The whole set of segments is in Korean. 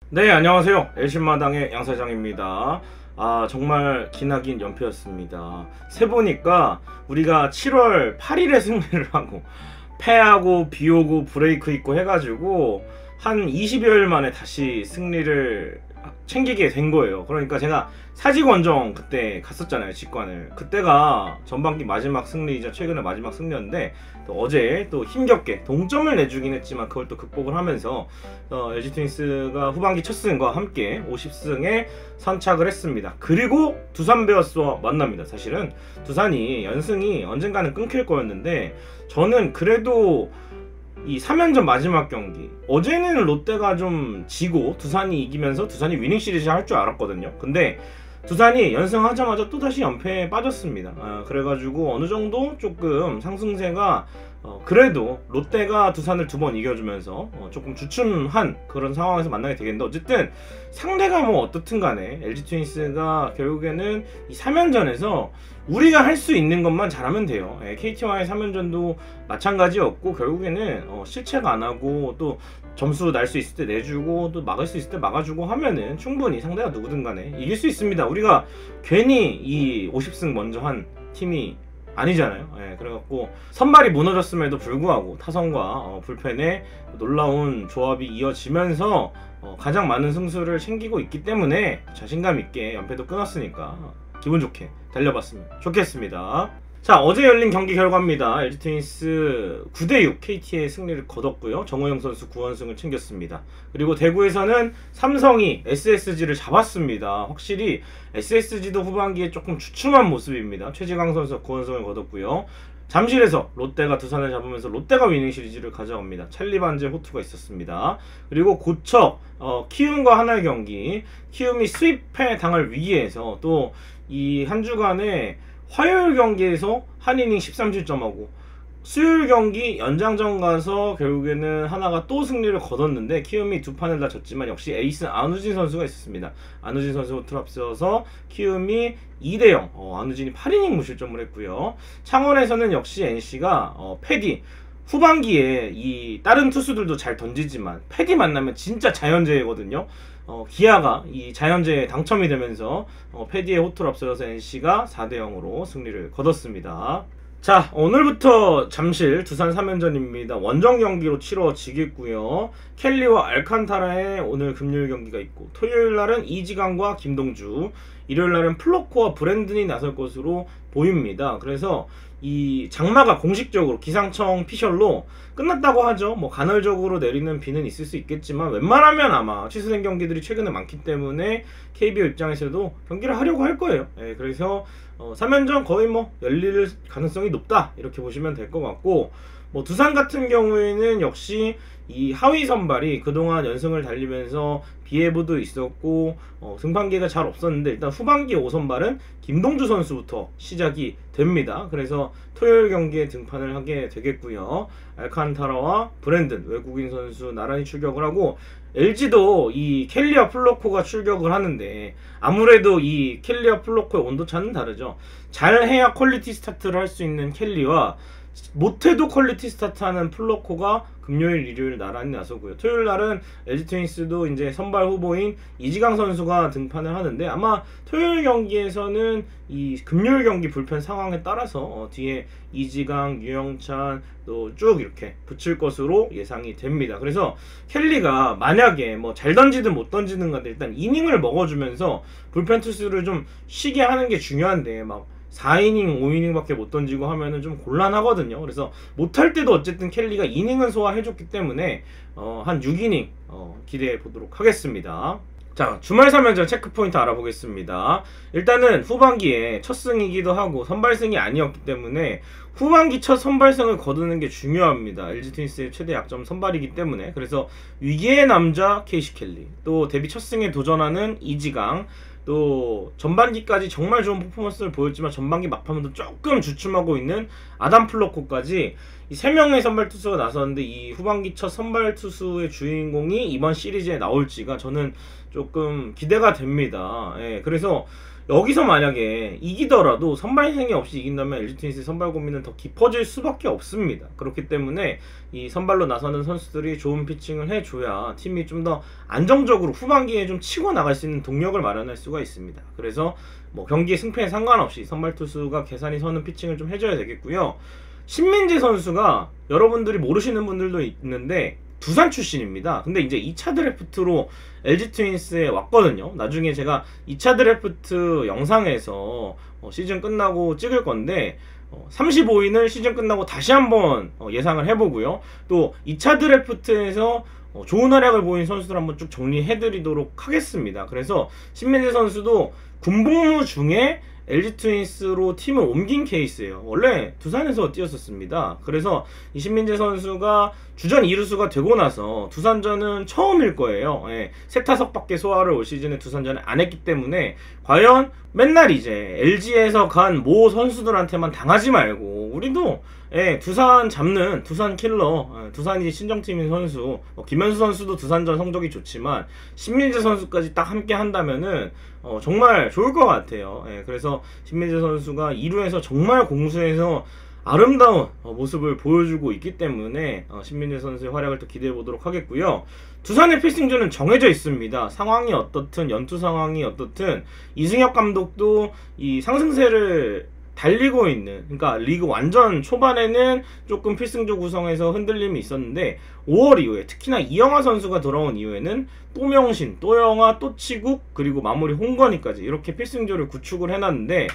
네, 안녕하세요. 엘신마당의 양사장입니다. 정말 기나긴 연패였습니다. 세보니까 우리가 7월 8일에 승리를 하고 패하고 비오고 브레이크 있고 해가지고 한 20여일 만에 다시 승리를 챙기게 된 거예요. 그러니까 제가 사직원정 그때 갔었잖아요, 직관을. 그때가 전반기 마지막 승리이자 최근에 마지막 승리였는데, 또 어제 또 힘겹게 동점을 내주긴 했지만 그걸 또 극복을 하면서 LG 트윈스가 후반기 첫 승과 함께 50승에 선착을 했습니다. 그리고 두산 베어스와 만납니다. 사실은 두산이 연승이 언젠가는 끊길 거였는데, 저는 그래도 이 3연전 마지막 경기, 어제는 롯데가 좀 지고 두산이 이기면서 두산이 위닝 시리즈 할 줄 알았거든요. 근데 두산이 연승하자마자 또다시 연패에 빠졌습니다. 그래가지고 어느 정도 조금 상승세가 그래도 롯데가 두산을 2번 이겨주면서 조금 주춤한 그런 상황에서 만나게 되겠는데, 어쨌든 상대가 뭐 어떻든 간에 LG 트윈스가 결국에는 이 3연전에서 우리가 할 수 있는 것만 잘하면 돼요. KT와의 3연전도 마찬가지였고, 결국에는 실책 안 하고 또 점수 날 수 있을 때 내주고 또 막을 수 있을 때 막아주고 하면은 충분히 상대가 누구든 간에 이길 수 있습니다. 우리가 괜히 이 50승 먼저 한 팀이 아니잖아요. 그래갖고 선발이 무너졌음에도 불구하고 타선과 불펜의 놀라운 조합이 이어지면서 가장 많은 승수를 챙기고 있기 때문에 자신감 있게 연패도 끊었으니까 기분 좋게 달려봤으면 좋겠습니다. 자, 어제 열린 경기 결과입니다. LG 트윈스 9대6 KT의 승리를 거뒀고요. 정호영 선수 9원승을 챙겼습니다. 그리고 대구에서는 삼성이 SSG를 잡았습니다. 확실히 SSG도 후반기에 조금 주춤한 모습입니다. 최지강 선수 9원승을 거뒀고요. 잠실에서 롯데가 두산을 잡으면서 롯데가 위닝 시리즈를 가져갑니다. 찰리 반제 호투가 있었습니다. 그리고 고척 키움과 하나의 경기, 키움이 스윕에 당할 위기에서 또 이 한 주간에 화요일 경기에서 한 이닝 13실점하고 수요일 경기 연장전 가서 결국에는 하나가 또 승리를 거뒀는데, 키움이 두 판을 다 졌지만 역시 에이스 안우진 선수가 있었습니다. 안우진 선수 호투를 앞세워서 키움이 2대0, 안우진이 8이닝 무실점을 했고요. 창원에서는 역시 NC가 패디, 후반기에 이 다른 투수들도 잘 던지지만 패디 만나면 진짜 자연재해거든요. 기아가 이 자연재해에 당첨이 되면서 패디의 호투를 앞서서 NC가 4대0으로 승리를 거뒀습니다. 자, 오늘부터 잠실 두산 3연전입니다. 원정 경기로 치러지겠고요. 켈리와 알칸타라의 오늘 금요일 경기가 있고, 토요일날은 이지강과 김동주, 일요일날은 플로코와 브랜든이 나설 것으로 보입니다. 그래서 이 장마가 공식적으로 기상청 피셜로 끝났다고 하죠. 뭐 간헐적으로 내리는 비는 있을 수 있겠지만 웬만하면 아마 취소된 경기들이 최근에 많기 때문에 KBO 입장에서도 경기를 하려고 할 거예요. 그래서 3연전 거의 뭐 열릴 가능성이 높다, 이렇게 보시면 될 것 같고, 뭐 두산 같은 경우에는 역시 이 하위 선발이 그동안 연승을 달리면서 비예보도 있었고 등판기가 잘 없었는데, 일단 후반기 5선발은 김동주 선수부터 시작이 됩니다. 그래서 토요일 경기에 등판을 하게 되겠고요. 알칸타라와 브랜든 외국인 선수 나란히 출격을 하고, LG도 이 켈리와 플로코가 출격을 하는데, 아무래도 이 켈리와 플로코의 온도차는 다르죠. 잘해야 퀄리티 스타트를 할 수 있는 켈리와 못해도 퀄리티 스타트하는 플로코가 금요일, 일요일 나란히 나서고요. 토요일 날은 LG 트윈스도 이제 선발 후보인 이지강 선수가 등판을 하는데, 아마 토요일 경기에서는 이 금요일 경기 불펜 상황에 따라서 뒤에 이지강, 유영찬 또 쭉 이렇게 붙일 것으로 예상이 됩니다. 그래서 켈리가 만약에 뭐 잘 던지든 못 던지든 간에 일단 이닝을 먹어주면서 불펜 투수를 좀 쉬게 하는 게 중요한데, 막 4이닝, 5이닝밖에 못 던지고 하면은 좀 곤란하거든요. 그래서 못할 때도 어쨌든 켈리가 이닝은 소화해줬기 때문에 한 6이닝 기대해 보도록 하겠습니다. 자, 주말 3연전 체크포인트 알아보겠습니다. 일단은 후반기에 첫 승이기도 하고 선발승이 아니었기 때문에 후반기 첫 선발승을 거두는 게 중요합니다. LG 트윈스의 최대 약점 선발이기 때문에. 그래서 위기의 남자 케이시 켈리, 또 데뷔 첫 승에 도전하는 이지강, 또 전반기까지 정말 좋은 퍼포먼스를 보였지만 전반기 막판부터 조금 주춤하고 있는 아담 플러코까지 이 3명의 선발 투수가 나섰는데 이 후반기 첫 선발 투수의 주인공이 이번 시리즈에 나올지가 저는 조금 기대가 됩니다. 예, 그래서 여기서 만약에 이기더라도 선발 희생이 없이 이긴다면 LG 트윈스의 선발 고민은 더 깊어질 수밖에 없습니다. 그렇기 때문에 이 선발로 나서는 선수들이 좋은 피칭을 해줘야 팀이 좀 더 안정적으로 후반기에 좀 치고 나갈 수 있는 동력을 마련할 수가 있습니다. 그래서 뭐 경기 승패에 상관없이 선발 투수가 계산이 서는 피칭을 좀 해줘야 되겠고요. 신민재 선수가 여러분들이 모르시는 분들도 있는데 두산 출신입니다. 근데 이제 2차 드래프트로 LG 트윈스에 왔거든요. 나중에 제가 2차 드래프트 영상에서 시즌 끝나고 찍을 건데 35인을 시즌 끝나고 다시 한번 예상을 해보고요. 또 2차 드래프트에서 좋은 활약을 보인 선수들 한번 쭉 정리해드리도록 하겠습니다. 그래서 신민재 선수도 군복무 중에 LG 트윈스로 팀을 옮긴 케이스예요. 원래 두산에서 뛰었었습니다. 그래서 이 신민재 선수가 주전 2루수가 되고 나서 두산전은 처음일 거예요. 예, 3타석밖에 소화를 올 시즌에 두산전에 안 했기 때문에 과연 맨날 이제 LG에서 간 모 선수들한테만 당하지 말고 우리도 두산 잡는 두산 킬러, 두산이 신정팀인 선수, 김현수 선수도 두산전 성적이 좋지만 신민재 선수까지 딱 함께 한다면은 정말 좋을 것 같아요. 그래서 신민재 선수가 2루에서 정말 공수해서 아름다운 모습을 보여주고 있기 때문에 신민재 선수의 활약을 또 기대해 보도록 하겠고요. 두산의 필승조는 정해져 있습니다. 상황이 어떻든 연투 상황이 어떻든 이승엽 감독도 이 상승세를 달리고 있는, 그러니까 리그 완전 초반에는 조금 필승조 구성에서 흔들림이 있었는데 5월 이후에 특히나 이영하 선수가 돌아온 이후에는 또 명신, 또 영하, 또 치국, 그리고 마무리 홍건희까지 이렇게 필승조를 구축을 해놨는데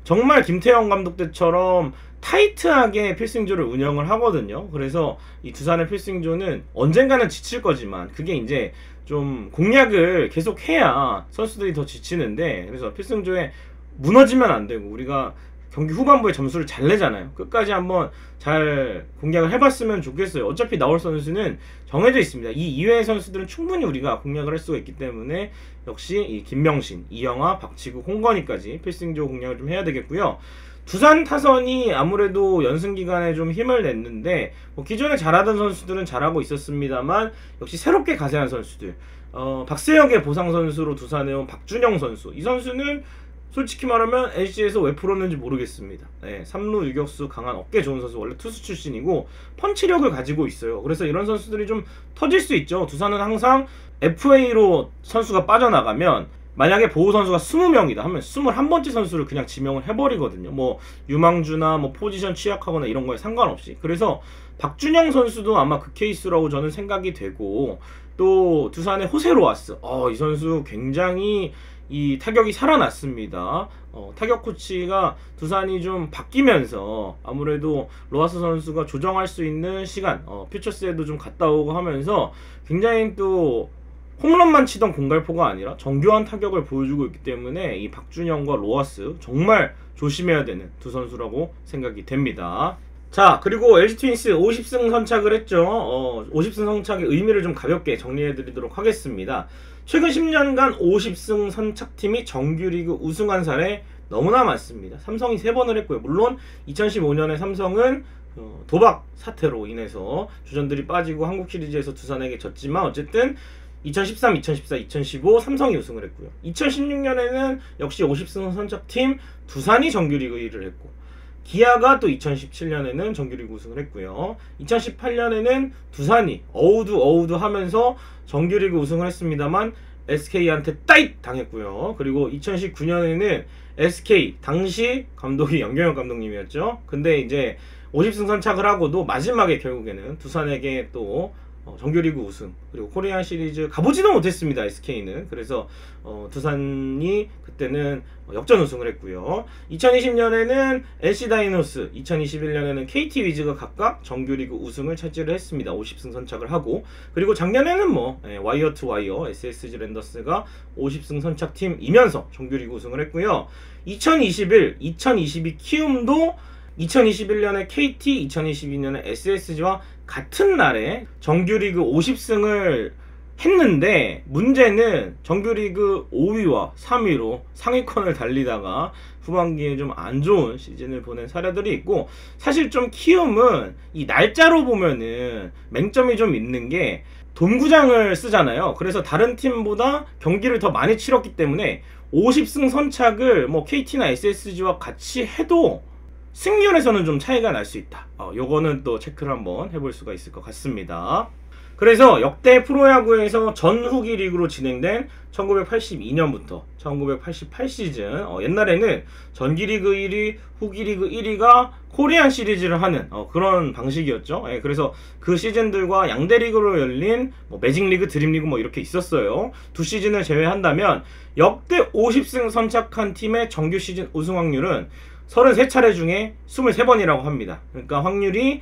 정말 김태형 감독 때처럼 타이트하게 필승조를 운영을 하거든요. 그래서 이 두산의 필승조는 언젠가는 지칠 거지만 그게 이제 좀 공략을 계속 해야 선수들이 더 지치는데, 그래서 필승조에 무너지면 안 되고 우리가 경기 후반부에 점수를 잘 내잖아요. 끝까지 한번 잘 공략을 해봤으면 좋겠어요. 어차피 나올 선수는 정해져 있습니다. 이 이외의 선수들은 충분히 우리가 공략을 할 수가 있기 때문에 역시 이 김명신, 이영하, 박치국, 홍건희까지 필승조 공략을 좀 해야 되겠고요. 두산 타선이 아무래도 연승 기간에 좀 힘을 냈는데 기존에 잘하던 선수들은 잘하고 있었습니다만 역시 새롭게 가세한 선수들, 박세혁의 보상 선수로 두산에 온 박준영 선수, 이 선수는 솔직히 말하면 NC에서 왜 풀었는지 모르겠습니다. 3루 유격수 강한 어깨 좋은 선수, 원래 투수 출신이고 펀치력을 가지고 있어요. 그래서 이런 선수들이 좀 터질 수 있죠. 두산은 항상 FA로 선수가 빠져나가면 만약에 보호 선수가 20명이다 하면 21번째 선수를 그냥 지명을 해버리거든요. 뭐 유망주나 뭐 포지션 취약하거나 이런 거에 상관없이. 그래서 박준영 선수도 아마 그 케이스라고 저는 생각이 되고, 또 두산의 호세 로하스, 이 선수 굉장히 이 타격이 살아났습니다. 타격 코치가 두산이 좀 바뀌면서 아무래도 로하스 선수가 조정할 수 있는 시간, 퓨처스에도 좀 갔다 오고 하면서 굉장히 또 홈런만 치던 공갈포가 아니라 정교한 타격을 보여주고 있기 때문에 이 박준영과 로하스 정말 조심해야 되는 두 선수라고 생각이 됩니다. 자, 그리고 LG 트윈스 50승 선착을 했죠. 50승 선착의 의미를 좀 가볍게 정리해드리도록 하겠습니다. 최근 10년간 50승 선착팀이 정규리그 우승한 사례 너무나 많습니다. 삼성이 3번을 했고요. 물론 2015년에 삼성은 도박 사태로 인해서 주전들이 빠지고 한국 시리즈에서 두산에게 졌지만 어쨌든 2013, 2014, 2015 삼성이 우승을 했고요. 2016년에는 역시 50승 선착팀 두산이 정규리그 1위를 했고, 기아가 또 2017년에는 정규리그 우승을 했고요. 2018년에는 두산이 어우두 하면서 정규리그 우승을 했습니다만 SK한테 따잇 당했고요. 그리고 2019년에는 SK 당시 감독이 연경엽 감독님이었죠. 근데 이제 50승 선착을 하고도 마지막에 결국에는 두산에게 또 정규리그 우승, 그리고 코리안 시리즈 가보지도 못했습니다, SK는. 그래서 두산이 그때는 역전 우승을 했고요. 2020년에는 NC 다이노스, 2021년에는 KT 위즈가 각각 정규리그 우승을 차지를 했습니다. 50승 선착을 하고, 그리고 작년에는 뭐 와이어 투 와이어 SSG 랜더스가 50승 선착팀이면서 정규리그 우승을 했고요. 2021, 2022 키움도 2021년에 KT, 2022년에 SSG와 같은 날에 정규리그 50승을 했는데 문제는 정규리그 5위와 3위로 상위권을 달리다가 후반기에 좀 안 좋은 시즌을 보낸 사례들이 있고, 사실 좀 키움은 이 날짜로 보면은 맹점이 좀 있는 게 돔구장을 쓰잖아요. 그래서 다른 팀보다 경기를 더 많이 치렀기 때문에 50승 선착을 뭐 KT나 SSG와 같이 해도 승률에서는 좀 차이가 날 수 있다. 요거는 또 체크를 한번 해볼 수가 있을 것 같습니다. 그래서 역대 프로야구에서 전후기 리그로 진행된 1982년부터 1988 시즌, 옛날에는 전기리그 1위, 후기리그 1위가 코리안 시리즈를 하는 그런 방식이었죠. 그래서 그 시즌들과 양대리그로 열린 뭐 매직리그, 드림리그 뭐 이렇게 있었어요. 두 시즌을 제외한다면 역대 50승 선착한 팀의 정규 시즌 우승 확률은 33차례 중에 23번이라고 합니다. 그러니까 확률이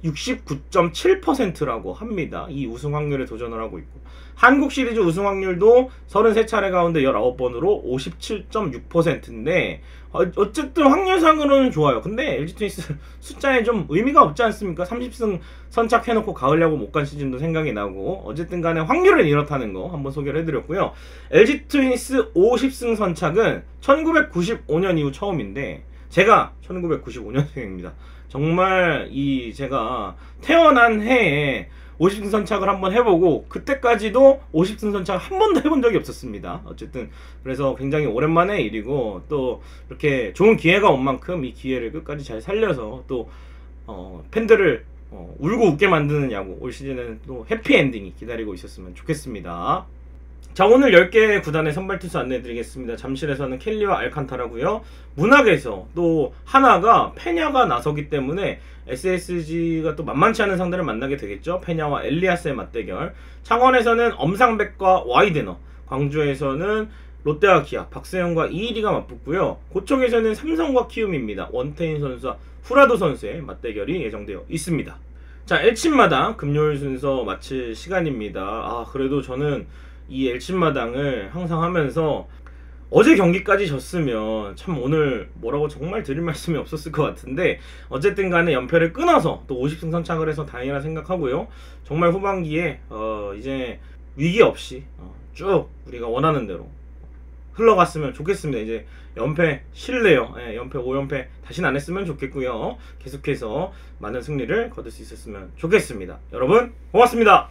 69.7%라고 합니다. 이 우승 확률에 도전을 하고 있고, 한국 시리즈 우승 확률도 33차례 가운데 19번으로 57.6%인데 어쨌든 확률상으로는 좋아요. 근데 LG 트윈스 숫자에 좀 의미가 없지 않습니까? 30승 선착해놓고 가을 야구 못 간 시즌도 생각이 나고, 어쨌든 간에 확률은 이렇다는 거 한번 소개를 해드렸고요. LG 트윈스 50승 선착은 1995년 이후 처음인데, 제가 1995년생입니다. 정말 제가 태어난 해에 50승 선착을 한번 해보고, 그때까지도 50승 선착을 한 번도 해본 적이 없었습니다. 어쨌든 그래서 굉장히 오랜만의 일이고, 또 이렇게 좋은 기회가 온 만큼 이 기회를 끝까지 잘 살려서 또 팬들을 울고 웃게 만드는 야구, 올 시즌에는 또 해피엔딩이 기다리고 있었으면 좋겠습니다. 자, 오늘 10개 구단의 선발 투수 안내해드리겠습니다. 잠실에서는 켈리와 알칸타라고요. 문학에서 또 하나가 페냐가 나서기 때문에 SSG가 또 만만치 않은 상대를 만나게 되겠죠. 페냐와 엘리아스의 맞대결. 창원에서는 엄상백과 와이드너, 광주에서는 롯데와 기아, 박세영과 이일이가 맞붙고요. 고척에서는 삼성과 키움입니다. 원태인 선수와 후라도 선수의 맞대결이 예정되어 있습니다. 자, 엘침마당 금요일 순서 마칠 시간입니다. 그래도 저는 이 엘침마당을 항상 하면서 어제 경기까지 졌으면 참 오늘 뭐라고 정말 드릴 말씀이 없었을 것 같은데, 어쨌든 간에 연패를 끊어서 또 50승 선착을 해서 다행이라 생각하고요. 정말 후반기에 이제 위기 없이 쭉 우리가 원하는 대로 흘러갔으면 좋겠습니다. 이제 연패 실내요. 연패 5연패 다시는 안 했으면 좋겠고요. 계속해서 많은 승리를 거둘 수 있었으면 좋겠습니다. 여러분 고맙습니다.